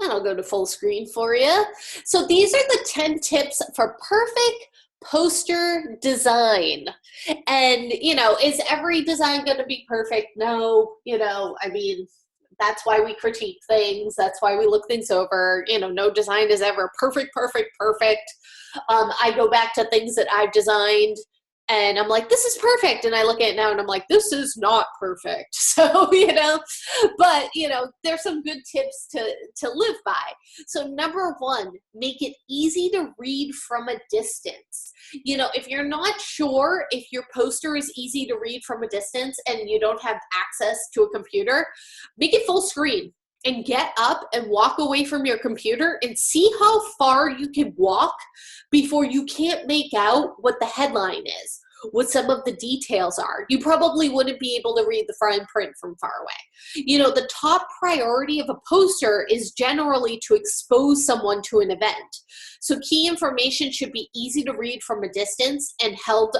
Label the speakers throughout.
Speaker 1: And I'll go to full screen for you. So these are the 10 tips for perfect poster design. And, is every design going to be perfect? No, I mean, that's why we critique things. That's why we look things over. No design is ever perfect, perfect, perfect. I go back to things that I've designed and I'm like, this is perfect. And I look at it now and I'm like, this is not perfect. So, but, there's some good tips to live by. So number one, make it easy to read from a distance. If you're not sure if your poster is easy to read from a distance and you don't have access to a computer, make it full screen and get up and walk away from your computer and see how far you can walk before you can't make out what the headline is, what some of the details are. You probably wouldn't be able to read the fine print from far away. The top priority of a poster is generally to expose someone to an event. So key information should be easy to read from a distance and held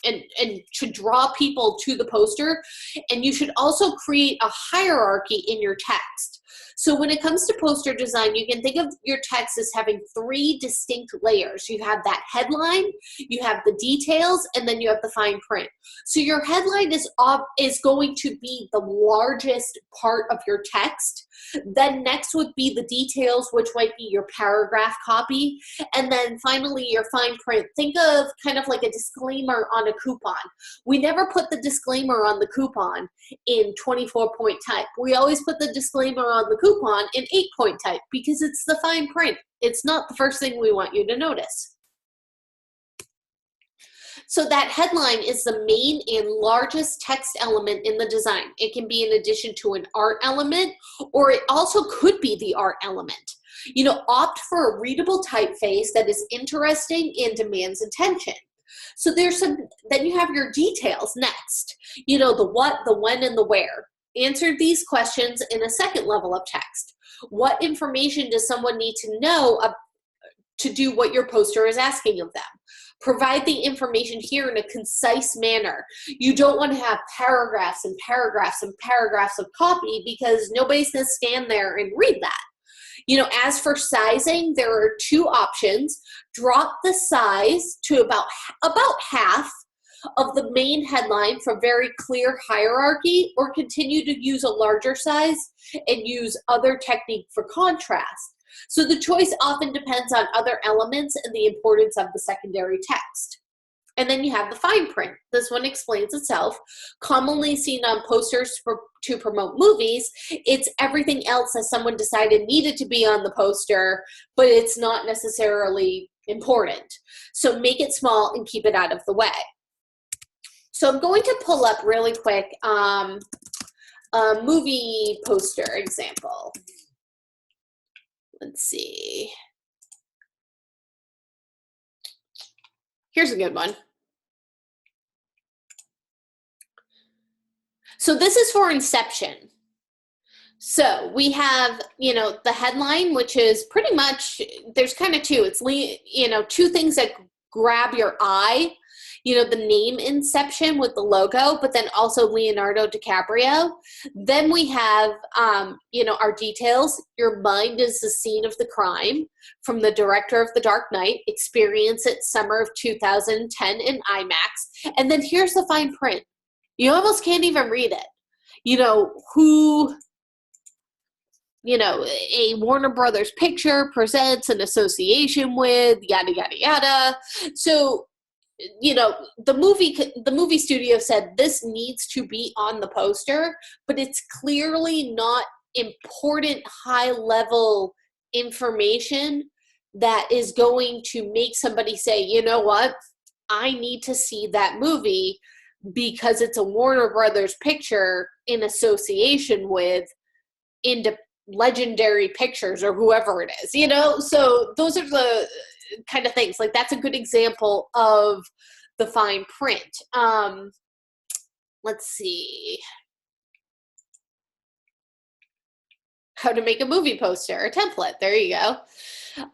Speaker 1: and to draw people to the poster. And you should also create a hierarchy in your text. So when it comes to poster design, you can think of your text as having 3 distinct layers. You have that headline, you have the details, and then you have the fine print. So your headline is going to be the largest part of your text. Then next would be the details, which might be your paragraph copy. And then finally, your fine print. Think of kind of like a disclaimer on a coupon. We never put the disclaimer on the coupon in 24-point type. We always put the disclaimer on the coupon in 8-point type because it's the fine print. It's not the first thing we want you to notice. So that headline is the main and largest text element in the design. It can be in addition to an art element, or it also could be the art element. Opt for a readable typeface that is interesting and demands attention. So then you have your details next. The what, the when, and the where. Answer these questions in a second level of text. What information does someone need to know to do what your poster is asking of them? Provide the information here in a concise manner. You don't want to have paragraphs and paragraphs and paragraphs of copy because nobody's going to stand there and read that. As for sizing, there are 2 options. Drop the size to about half of the main headline for very clear hierarchy, or continue to use a larger size and use other technique for contrast. So the choice often depends on other elements and the importance of the secondary text. And then you have the fine print. This one explains itself. Commonly seen on posters to promote movies, it's everything else that someone decided needed to be on the poster, but it's not necessarily important. So make it small and keep it out of the way. So I'm going to pull up really quick a movie poster example. Let's see. Here's a good one. So this is for Inception. So we have, the headline, which is pretty much, there's kind of 2. It's, 2 things that grab your eye. The name Inception with the logo, but then also Leonardo DiCaprio. Then we have, our details. Your mind is the scene of the crime, from the director of The Dark Knight. Experience it summer of 2010 in IMAX. And then here's the fine print. You almost can't even read it. Who, a Warner Brothers picture presents an association with, yada, yada, yada. So, the movie studio said this needs to be on the poster, but it's clearly not important high-level information that is going to make somebody say, you know what, I need to see that movie because it's a Warner Brothers picture in association with Legendary Pictures or whoever it is, So those are the kind of things. Like, that's a good example of the fine print. Let's see. How to make a movie poster or template. There you go.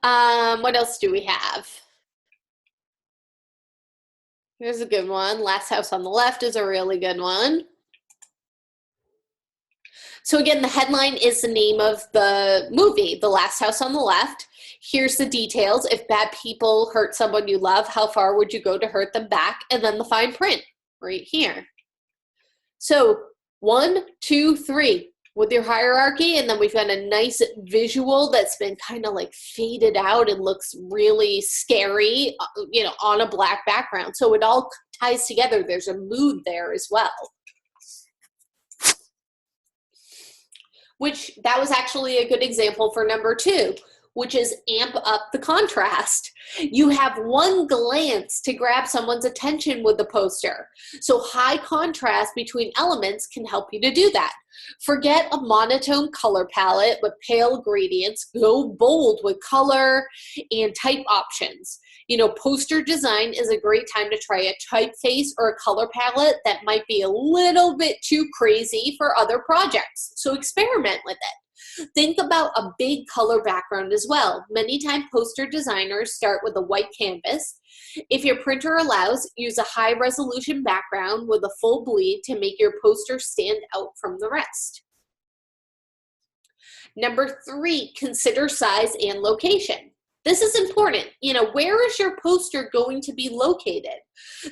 Speaker 1: What else do we have? Here's a good one. Last House on the Left is a really good one. So again, the headline is the name of the movie, The Last House on the Left. Here's the details. If bad people hurt someone you love, how far would you go to hurt them back? And then the fine print right here. So 1, 2, 3 with your hierarchy, and then we've got a nice visual that's been kind of like faded out and looks really scary, you know, on a black background. So it all ties together. There's a mood there as well. Which that was actually a good example for number 2, which is amp up the contrast. You have one glance to grab someone's attention with the poster. So high contrast between elements can help you to do that. Forget a monotone color palette with pale gradients. Go bold with color and type options. You know, poster design is a great time to try a typeface or a color palette that might be a little bit too crazy for other projects. So experiment with it. Think about a big color background as well. Many times poster designers start with a white canvas. If your printer allows, use a high resolution background with a full bleed to make your poster stand out from the rest. Number 3, consider size and location. This is important. You know, where is your poster going to be located?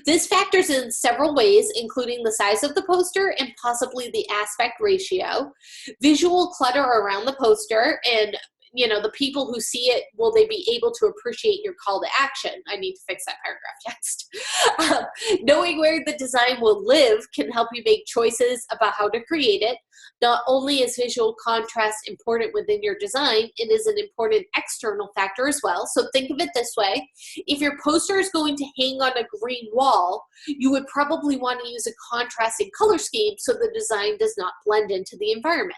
Speaker 1: This factors in several ways, including the size of the poster and possibly the aspect ratio, visual clutter around the poster, and you know, the people who see it, will they be able to appreciate your call to action? I need to fix that paragraph text. Knowing where the design will live can help you make choices about how to create it. Not only is visual contrast important within your design, it is an important external factor as well. So think of it this way. If your poster is going to hang on a green wall, you would probably want to use a contrasting color scheme so the design does not blend into the environment.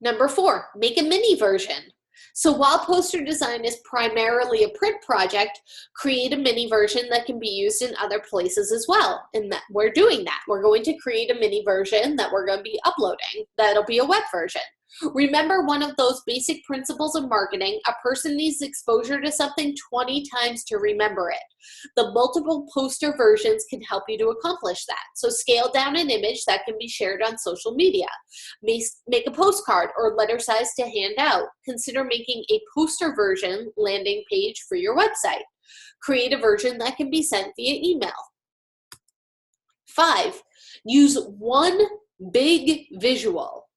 Speaker 1: Number 4, make a mini version. So while poster design is primarily a print project, create a mini version that can be used in other places as well. And that we're doing that. We're going to create a mini version that we're going to be uploading. That'll be a web version. Remember one of those basic principles of marketing: a person needs exposure to something 20 times to remember it. The multiple poster versions can help you to accomplish that. So scale down an image that can be shared on social media. Make a postcard or letter size to hand out. Consider making a poster version landing page for your website. Create a version that can be sent via email. 5, use one big visual.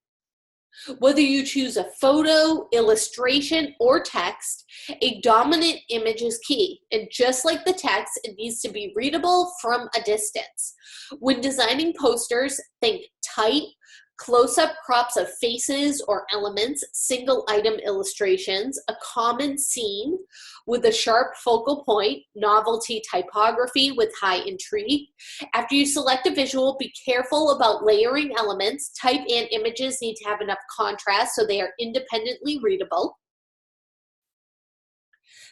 Speaker 1: Whether you choose a photo, illustration, or text, a dominant image is key. And just like the text, it needs to be readable from a distance. When designing posters, think tight, close-up crops of faces or elements, single item illustrations, a common scene with a sharp focal point, novelty typography with high intrigue. After you select a visual, be careful about layering elements. Type and images need to have enough contrast so they are independently readable.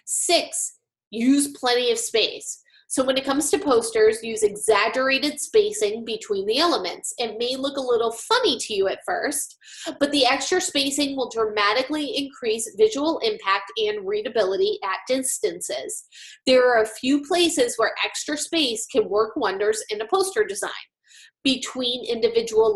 Speaker 1: 6, use plenty of space. So when it comes to posters, use exaggerated spacing between the elements. It may look a little funny to you at first, but the extra spacing will dramatically increase visual impact and readability at distances. There are a few places where extra space can work wonders in a poster design. Between individual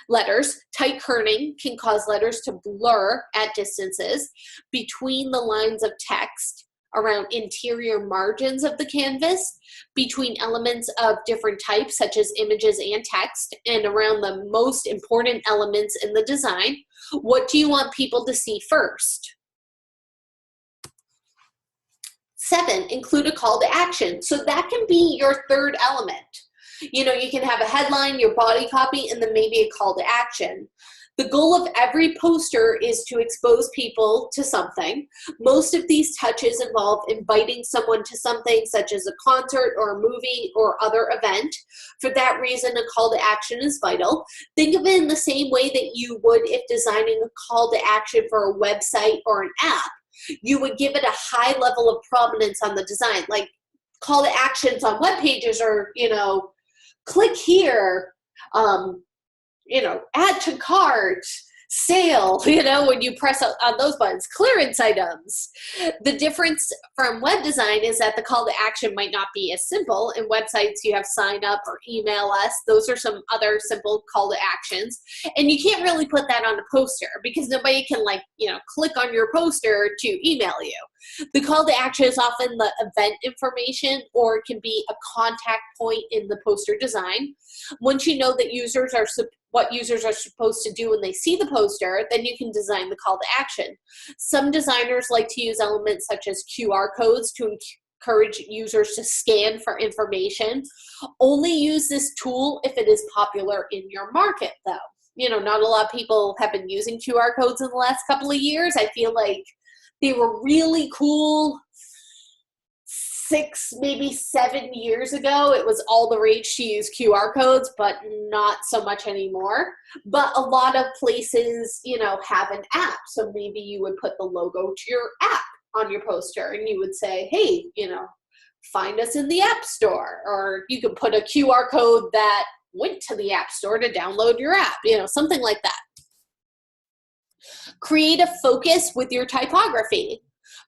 Speaker 1: letters, tight kerning can cause letters to blur at distances. Between the lines of text, around interior margins of the canvas, between elements of different types such as images and text, and around the most important elements in the design. What do you want people to see first? 7, include a call to action. So that can be your third element. You know, you can have a headline, your body copy, and then maybe a call to action. The goal of every poster is to expose people to something. Most of these touches involve inviting someone to something such as a concert or a movie or other event. For that reason, a call to action is vital. Think of it in the same way that you would if designing a call to action for a website or an app. You would give it a high level of prominence on the design. Like call to actions on web pages are, you know, click here, you know, add to cart, sale, when you press on those buttons, clearance items. The difference from web design is that the call to action might not be as simple. In websites, you have sign up or email us. Those are some other simple call to actions. And you can't really put that on a poster because nobody can click on your poster to email you. The call to action is often the event information, or it can be a contact point in the poster design. Once you know that what users are supposed to do when they see the poster, then you can design the call to action. Some designers like to use elements such as QR codes to encourage users to scan for information. Only use this tool if it is popular in your market, though. Not a lot of people have been using QR codes in the last couple of years. I feel like they were really cool 6, maybe 7 years ago. It was all the rage to use QR codes, but not so much anymore. But a lot of places, have an app. So maybe you would put the logo to your app on your poster and you would say, hey, find us in the App Store. Or you could put a QR code that went to the App Store to download your app, something like that. Create a focus with your typography.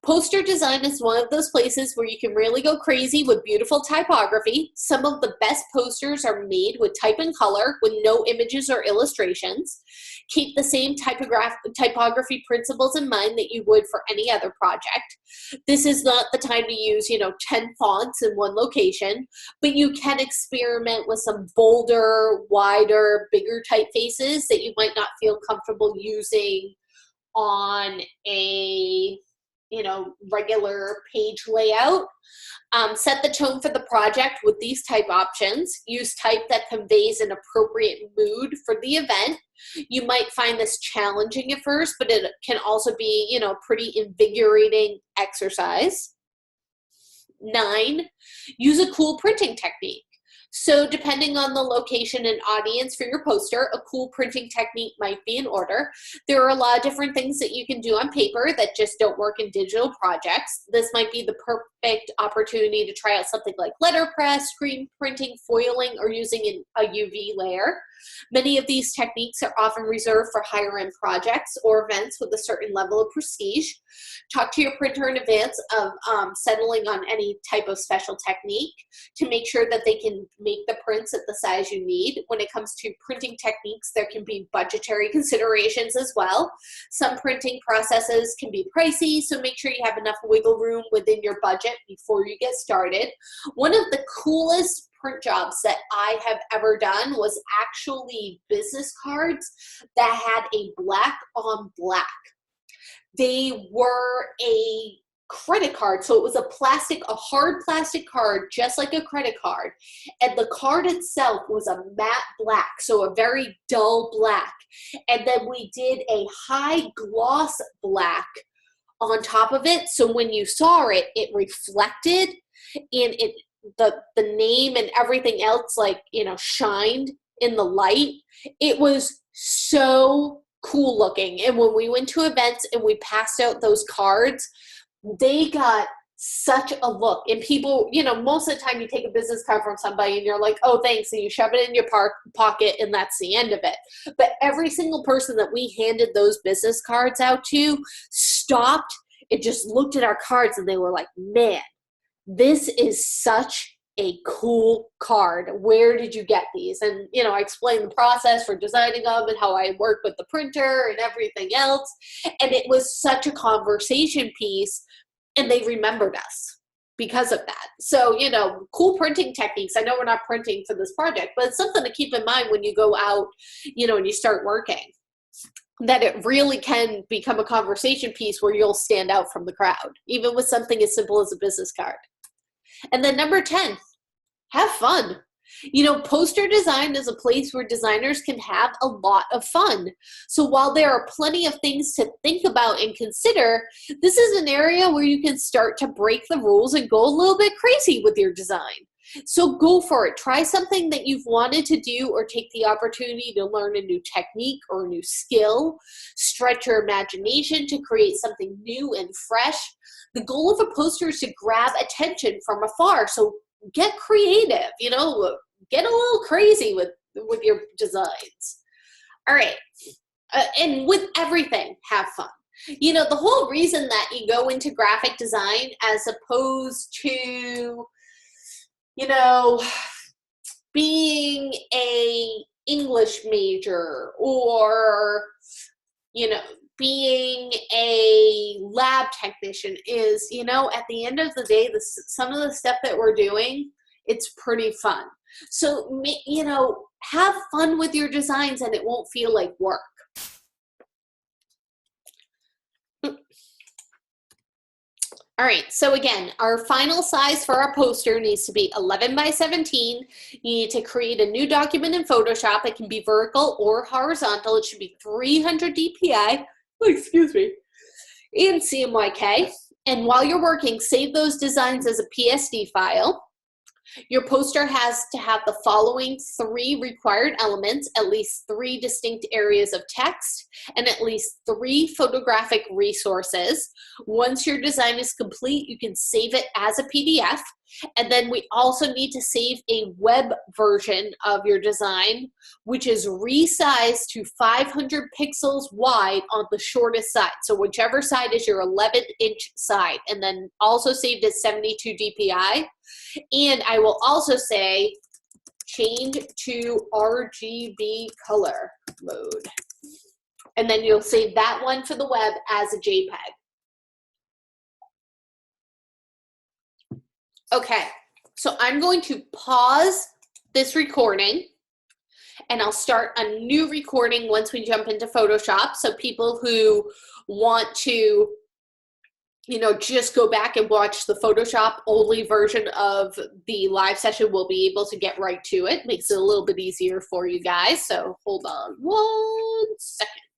Speaker 1: Poster design is one of those places where you can really go crazy with beautiful typography. Some of the best posters are made with type and color with no images or illustrations. Keep the same typography principles in mind that you would for any other project. This is not the time to use, 10 fonts in one location, but you can experiment with some bolder, wider, bigger typefaces that you might not feel comfortable using on a regular page layout. Set the tone for the project with these type options. Use type that conveys an appropriate mood for the event. You might find this challenging at first, but it can also be, pretty invigorating exercise. 9, use a cool printing technique. So depending on the location and audience for your poster, a cool printing technique might be in order. There are a lot of different things that you can do on paper that just don't work in digital projects. This might be the perfect opportunity to try out something like letterpress, screen printing, foiling, or using a UV layer. Many of these techniques are often reserved for higher-end projects or events with a certain level of prestige. Talk to your printer in advance of settling on any type of special technique to make sure that they can make the prints at the size you need. When it comes to printing techniques, there can be budgetary considerations as well. Some printing processes can be pricey, so make sure you have enough wiggle room within your budget before you get started. One of the coolest print jobs that I have ever done was actually business cards that had a black on black. They were a credit card, so it was a hard plastic card, just like a credit card, and the card itself was a matte black, so a very dull black, and then we did a high gloss black on top of it, so when you saw it, it reflected, and the name and everything else shined in the light. It was so cool looking. And when we went to events and we passed out those cards, they got such a look. And people, most of the time you take a business card from somebody and you're like, oh, thanks, and you shove it in your pocket and that's the end of it. But every single person that we handed those business cards out to stopped and just looked at our cards and they were like, man, this is such a cool card. Where did you get these? And, I explained the process for designing them and how I work with the printer and everything else. And it was such a conversation piece, and they remembered us because of that. So, cool printing techniques. I know we're not printing for this project, but it's something to keep in mind when you go out, and you start working, that it really can become a conversation piece where you'll stand out from the crowd, even with something as simple as a business card. And then number 10, have fun. Poster design is a place where designers can have a lot of fun. So while there are plenty of things to think about and consider, this is an area where you can start to break the rules and go a little bit crazy with your design. So go for it. Try something that you've wanted to do or take the opportunity to learn a new technique or a new skill. Stretch your imagination to create something new and fresh. The goal of a poster is to grab attention from afar. So get creative, get a little crazy with your designs. All right. And with everything, have fun. You know, the whole reason that you go into graphic design as opposed to, you know, being a English major or, you know, being a lab technician is, you know, at the end of the day, some of the stuff that we're doing, it's pretty fun. So, you know, have fun with your designs and it won't feel like work. All right, so again, our final size for our poster needs to be 11 by 17. You need to create a new document in Photoshop. It can be vertical or horizontal. It should be 300 DPI, excuse me, and CMYK. And while you're working, save those designs as a PSD file. Your poster has to have the following 3 required elements, at least 3 distinct areas of text, and at least 3 photographic resources. Once your design is complete, you can save it as a PDF. And then we also need to save a web version of your design, which is resized to 500 pixels wide on the shortest side. So whichever side is your 11-inch side, and then also saved at 72 DPI. And I will also say change to RGB color mode. And then you'll save that one for the web as a JPEG. Okay, so I'm going to pause this recording and I'll start a new recording once we jump into Photoshop. So people who want to, you know, just go back and watch the Photoshop only version of the live session will be able to get right to it. Makes it a little bit easier for you guys. So hold on 1 second.